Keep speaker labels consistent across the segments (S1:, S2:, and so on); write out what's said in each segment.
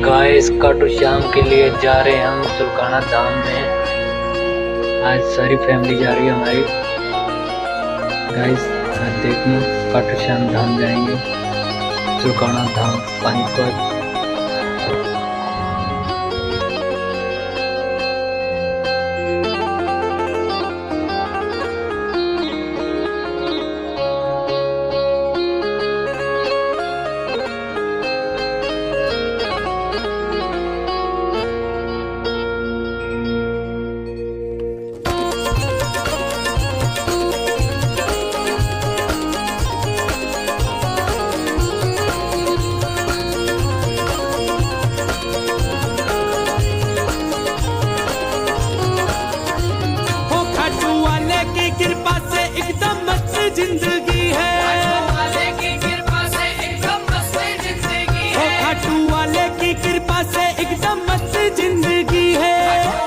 S1: Guys Khatu Shyam के लिए जा रहे हैं हम सुलकाना धाम में। आज सारी फैमिली जा रही है हमारी। गाइस आज देखना खाटू श्याम धाम जाएंगे, सुलकाना धाम पानीपत।
S2: कृपा से एकदम मस्त जिंदगी है, वाले की कृपा से एकदम मस्त जिंदगी है। खाटू वाले की कृपा से एकदम मस्त जिंदगी है,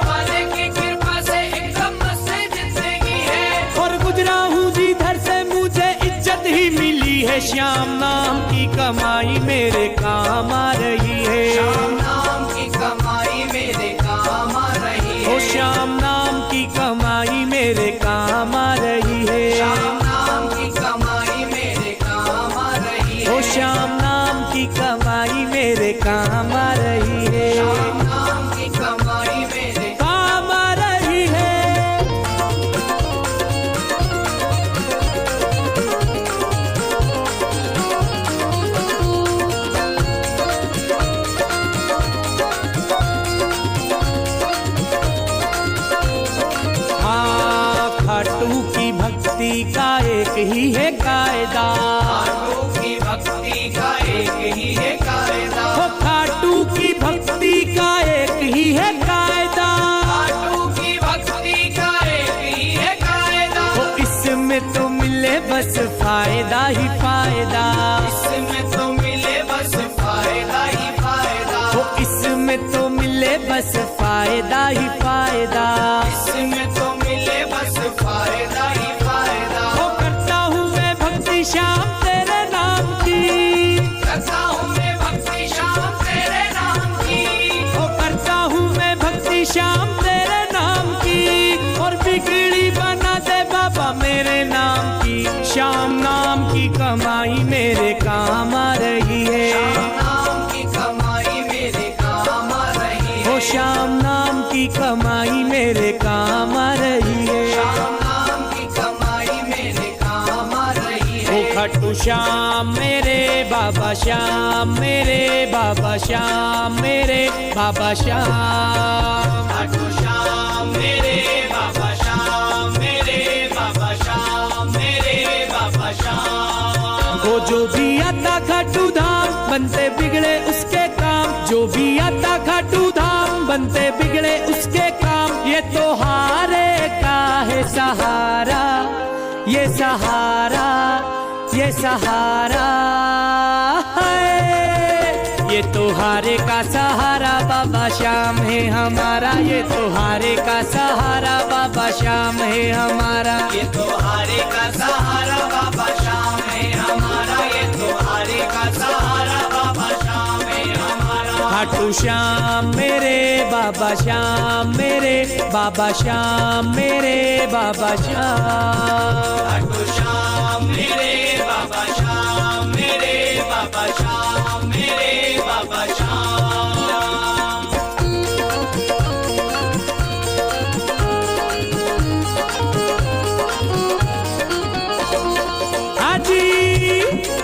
S2: वाले की कृपा से एकदम मस्त जिंदगी है। और गुजरा हूँ जिधर से मुझे इज्जत ही मिली है। श्याम नाम की कमाई मेरे काम आ रही है, श्याम नाम की कमाई मेरे काम आ रही है। श्याम नाम की कमाई मेरे काम आ रही है, श्याम नाम की कमाई मेरे काम आ रही है। श्याम नाम की कमाई मेरे काम आ रही है, श्याम नाम की कमाई मेरे काम आ रही है। खाटू की भक्ति का एक ही है कायदा, खाटू की भक्ति का एक ही है कायदा। खाटू की भक्ति का एक ही है कायदा, खाटू की भक्ति का एक ही है कायदा। इसमें तो मिले बस फायदा ही फायदा, इसमें तो मिले बस फायदा ही फायदा। इसमें तो मिले बस फायदा ही फायदा, इसमें तो मिले बस फायदा ही फायदा। करता हूँ मैं भक्ति श्याम तेरे नाम की, करता हूँ मैं भक्ति श्याम तेरे नाम की। करता हूँ मैं भक्ति श्याम तेरे नाम की। और बिगड़ी बना दे बाबा मेरे नाम की। श्याम नाम की कमाई मेरे काम आ रही है, श्याम नाम की कमाई मेरे काम आ रही है। श्याम नाम की कमाई मेरे काम आ रही है, श्याम नाम की कमाई मेरे काम आ रही है। खाटू श्याम मेरे बाबा श्याम मेरे बाबा श्याम मेरे बाबा श्याम। खाटू श्याम मेरे बाबा श्याम मेरे बाबा श्याम मेरे बाबा श्याम। वो जो भी आता खाटू धाम बनते बिगड़े उसके काम, जो भी आता खाटू धाम बनते बिगड़े उसके काम। ये तो हारे का है सहारा, ये सहारा, ये सहारा है। ये तो हारे का सहारा बाबा श्याम है हमारा, ये तो हारे का सहारा बाबा श्याम है हमारा। ये तो हारे का सहारा बाबा श्याम है हमारा, ये तो हारे का सहारा बाबा श्याम है हमारा। खाटू श्याम मेरे बाबा श्याम मेरे बाबा श्याम मेरे बाबा श्याम। खाटू श्याम मेरे बाबा श्याम मेरे बाबा श्याम मेरे बाबा श्याम।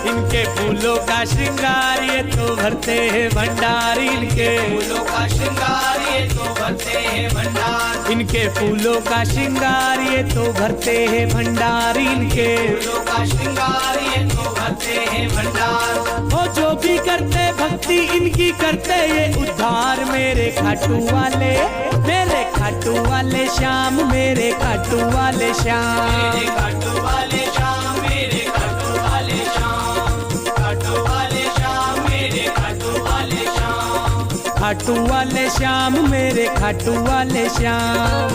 S2: इनके फूलों का श्रृंगार ये तो भरते हैं भंडार, इनके फूलों का श्रृंगार ये तो भरते हैं भंडार। इनके फूलों का श्रृंगार ये तो भरते हैं भंडार, इनके फूलों का श्रृंगार ये तो भरते हैं भंडार। वो जो भी करते भक्ति इनकी करते ये उद्धार। मेरे खाटू वाले मेरे खाटू वाले श्याम मेरे खाटू वाले श्याम मेरे खाटू वाले श्याम मेरे खाटू वाले श्याम। खाटू वाले श्याम मेरे खाटू वाले श्याम, खाटू वाले श्याम मेरे खाटू वाले श्याम।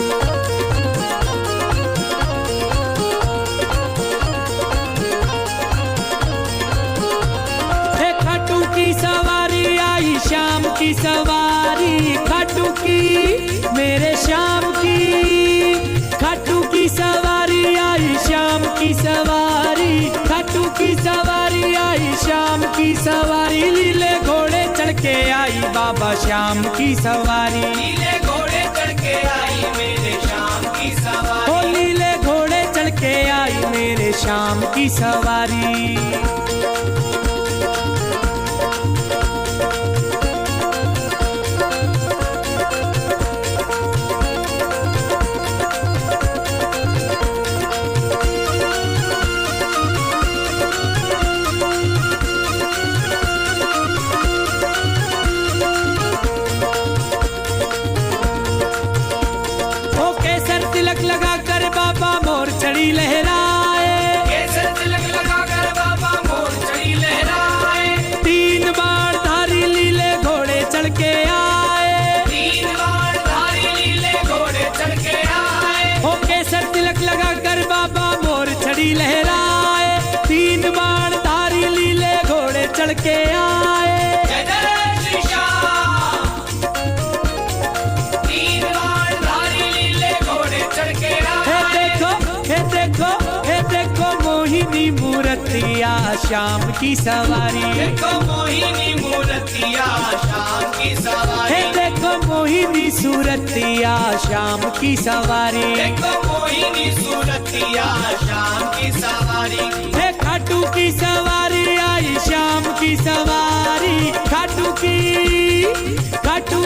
S2: की सवारी आई, श्याम की की सवारी, खाटू की मेरे श्याम की, खाटू की सवारी आई श्याम की सवारी, खाटू की सवारी आई श्याम की सवारी, लीले घोड़े चढ़ के आई बाबा श्याम की सवारी,
S3: नीले घोड़े चढ़ के आई मेरे श्याम की सवारी,
S2: ओ लीले घोड़े चढ़ के आई मेरे श्याम की सवारी। तिलक लगा कर बाबा मोर चढ़ी लहराए,
S3: केसर तिलक लगा कर बाबा मोर चढ़ी लहराए,
S2: तीन बार धारी लीले घोड़े चढ़ के आए,
S3: तीन बार धारी लीले घोड़े चढ़ के आए,
S2: ओ केसर तिलक लगा कर बाबा मोर चढ़ी लहराए, तीन बार धारी लीले घोड़े चढ़ के आए।
S3: जय जय श्री श्याम, तीन बार धारी लीले घोड़े चढ़ के
S2: हे
S3: आए,
S2: देखो हे देखो हे देखो मोहिनी मूर्तिया श्याम की सवारी,
S3: देखो मोहिनी मूर्तिया श्याम की
S2: हे
S3: सवारी,
S2: देखो मोहिनी सूरतिया श्याम की सवारी,
S3: देखो मोहिनी सूरतिया श्याम की सवारी,
S2: हे खाटू की सवारी आई श्याम की सवारी, खाटू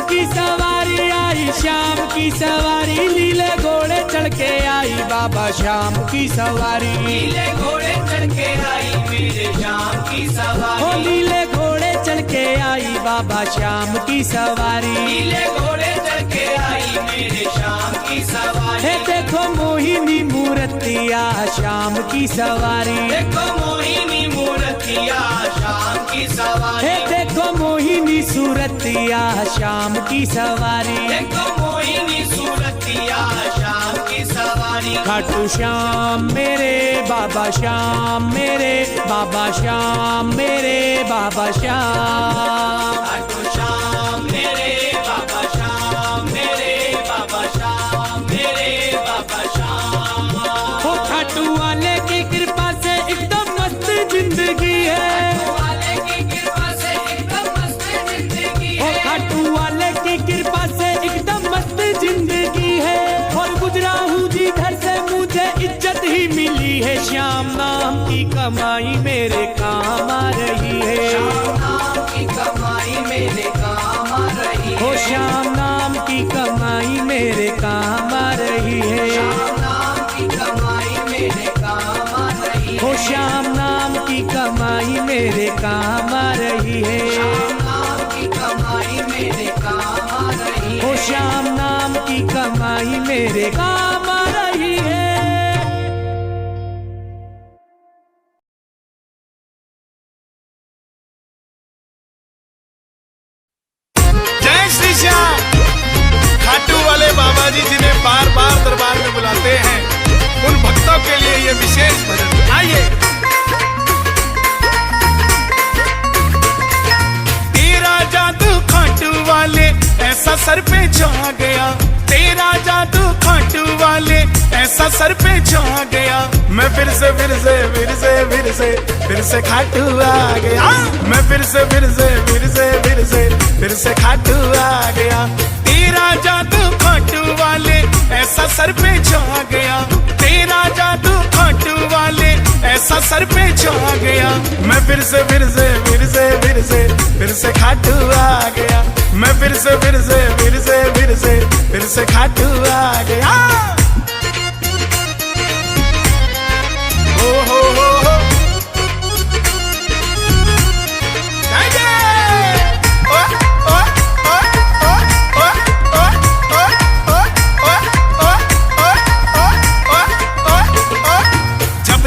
S2: की सवारी आई श्याम की सवारी, लीले घोड़े चढ़ के आई बाबा श्याम की सवारी,
S3: नीले घोड़े चढ़ के आई मेरे श्याम की
S2: ओ
S3: सवारी,
S2: लीले घोड़े चढ़ के आई बाबा श्याम की सवारी,
S3: नीले घोड़े चढ़ के आई मेरे श्याम की सवारी,
S2: हे देखो मोहिनी मूर्तिया श्याम की सवारी,
S3: देखो मोहिनी मूर्तिया श्याम की सवारी,
S2: हे देखो मोहिनी सूरतिया श्याम की सवारी,
S3: देखो मोहिनी सूरतिया श्याम की सवारी,
S2: खाटू श्याम मेरे बाबा श्याम मेरे बाबा श्याम मेरे बाबा श्याम,
S3: खाटू श्याम मेरे बाबा श्याम मेरे बाबा श्याम मेरे बाबा श्याम,
S2: ओ खाटू वाले की कृपा से एकदम मस्त जिंदगी है,
S3: वाले की कृपा से एकदम मस्त जिंदगी
S2: ओ
S3: है,
S2: खाटू वाले की कृपा से एकदम मस्त जिंदगी है, और गुजरा हूँ जिधर से मुझे इज्जत ही मिली है, श्याम नाम की कमाई मेरे काम आ रही है,
S3: नाम की कमाई मेरे काम आ रही
S2: ओ
S3: है,
S2: श्याम नाम की कमाई मेरे काम आ रही है,
S3: नाम की कमाई मेरे काम आ रही है,
S2: ओ श्याम नाम की कमाई मेरे काम आ रही है,
S3: नाम की कमाई मेरे काम आ रही
S2: ओ
S3: है,
S2: श्याम नाम की कमाई मेरे काम आ रही है।
S4: जय श्री श्याम। खाटू वाले बाबा जी जिन्हें बार बार दरबार में बुलाते हैं, उन भक्तों के लिए ये विशेष भजन। आइए। तेरा जादू खाटू वाले ऐसा सर पे छा गया, तेरा जादू खाटू वाले ऐसा सर पे छा गया, मैं फिर से खाटू आ गया, मैं फिर से खाटू आ गया, तेरा जादू खाटू वाले ऐसा सर पे छा गया, तेरा जादू खाटू वाले ऐसा सर पे छा गया, मैं फिर से खाटू आ गया, मैं फिर से खाटू आ गया। हो जय जय।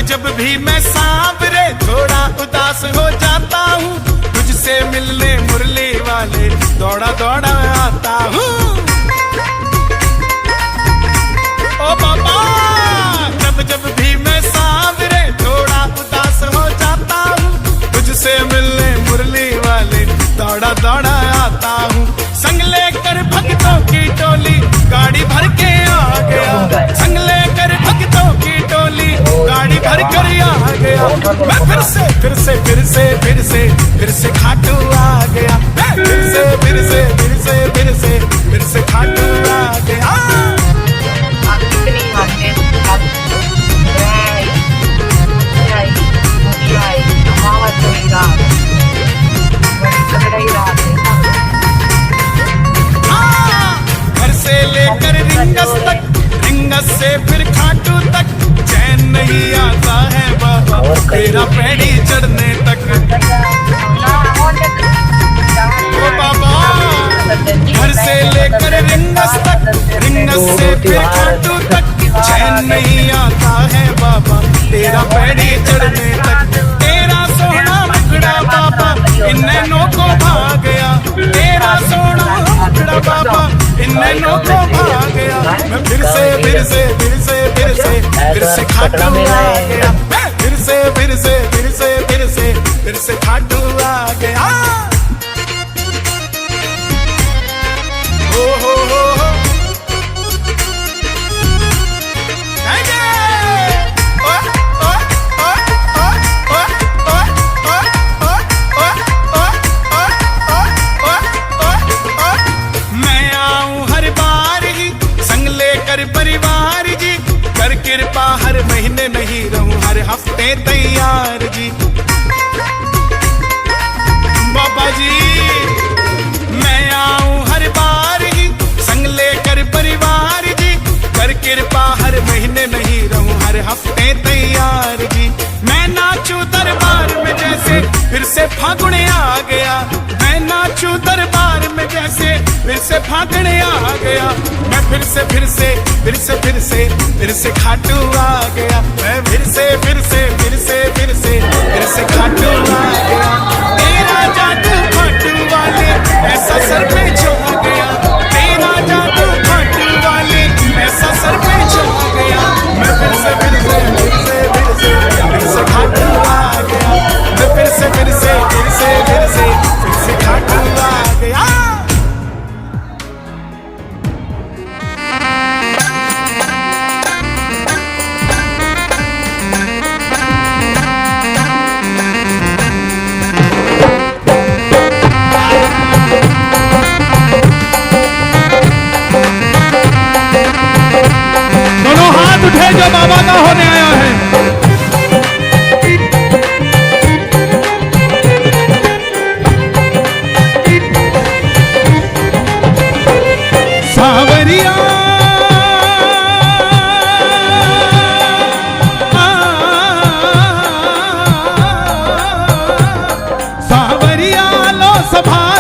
S4: जब भी मैं सांवरे थोड़ा उदास हो जाता हूँ, तुझसे मिलने मुरली वाले दौड़ा दौड़ा आता हूँ। ओ बाबा, जब भी मैं सांवरे थोड़ा उदास हो जाता हूँ, तुझसे मिलने मुरली वाले दौड़ा दौड़ा आता हूँ। फिर से खाटू आ गया। फिर से खाटू आ गया।
S5: आप कितनी आते अब नहीं मुझे हमारा कोई रात बड़ी रात
S4: घर से लेकर रिंगस से फिर खाटू तक चैन नहीं आता है बाबा तेरा पैड़ी चढ़ने तक। ओ बाबा घर से लेकर रिंगस से फिर खाटू तक चैन नहीं आता है बाबा तेरा पैड़ी चढ़ने तक। तेरा सोना मुखड़ा बाबा इन नैनों को भा गया। तेरा सोना मुखड़ा बाबा इन नैनों को भा गया। मैं फिर से खाटू आ गया। फिर से खाटू आ गया। परिवार जी कर कृपा हर महीने नहीं रहूं हर हफ्ते तैयार जी। बाबा जी मैं आऊं हर बार ही संग लेकर परिवार जी कर कृपा हर महीने नहीं रहूं हर हफ्ते तैयार जी। मैं नाचूं दरबार में जैसे फिर से फागुन आ गया। मैं नाचूं दरबार में जैसे फिर से फागुन आ गया। मैं फिर से खाटू आ गया। मैं फिर से खाटू आ गया। तेरा जादू खाटू वाले ऐसा सर पे छा गया। तेरा जादू खाटू वाले ऐसा सर पे छा गया। मैं फिर से खाटू आ गया। मैं फिर से खाटू आ गया।
S2: दोनों हाथ उठे जो बाबा का